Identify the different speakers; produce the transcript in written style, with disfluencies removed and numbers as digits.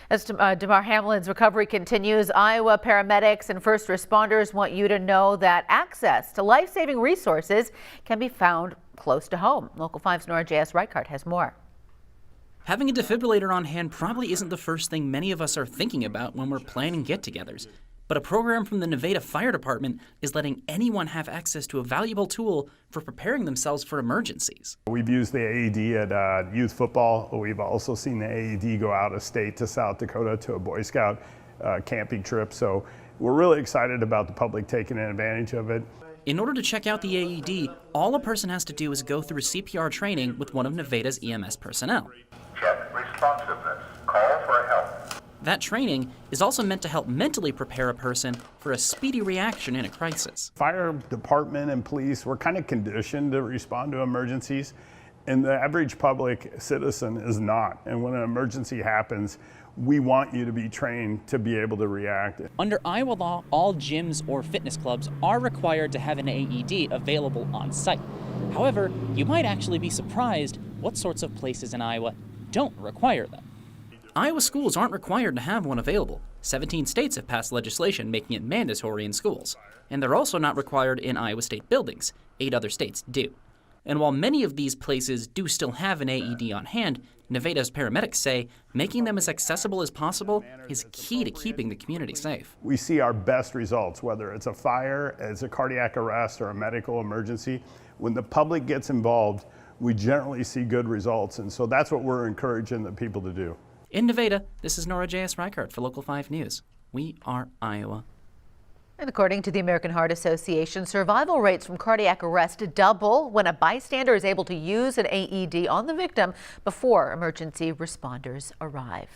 Speaker 1: As DeMar Hamlin's recovery continues, Iowa paramedics and first responders want you to know that access to life-saving resources can be found close to home. Local 5's Nora J.S. Reichart has more.
Speaker 2: Having a defibrillator on hand probably isn't the first thing many of us are thinking about when we're planning get-togethers. But a program from the Nevada Fire Department is letting anyone have access to a valuable tool for preparing themselves for emergencies.
Speaker 3: We've used the AED at youth football. We've also seen the AED go out of state to South Dakota to a Boy Scout camping trip. So we're really excited about the public taking advantage of it.
Speaker 2: In order to check out the AED, all a person has to do is go through CPR training with one of Nevada's EMS personnel.
Speaker 4: Check responsiveness. Call for help.
Speaker 2: That training is also meant to help mentally prepare a person for a speedy reaction in a crisis.
Speaker 3: Fire department and police, we're kind of conditioned to respond to emergencies, and the average public citizen is not. And when an emergency happens, we want you to be trained to be able to react.
Speaker 2: Under Iowa law, all gyms or fitness clubs are required to have an AED available on site. However, you might actually be surprised what sorts of places in Iowa don't require them. Iowa schools aren't required to have one available. 17 states have passed legislation making it mandatory in schools. And they're also not required in Iowa state buildings. 8 other states do. And while many of these places do still have an AED on hand, Nevada's paramedics say making them as accessible as possible is key to keeping the community safe.
Speaker 3: We see our best results, whether it's a fire, it's a cardiac arrest, or a medical emergency. When the public gets involved, we generally see good results. And so that's what we're encouraging the people to do.
Speaker 2: In Nevada, this is Nora J.S. Reichart for Local 5 News. We are Iowa.
Speaker 1: And according to the American Heart Association, survival rates from cardiac arrest double when a bystander is able to use an AED on the victim before emergency responders arrive.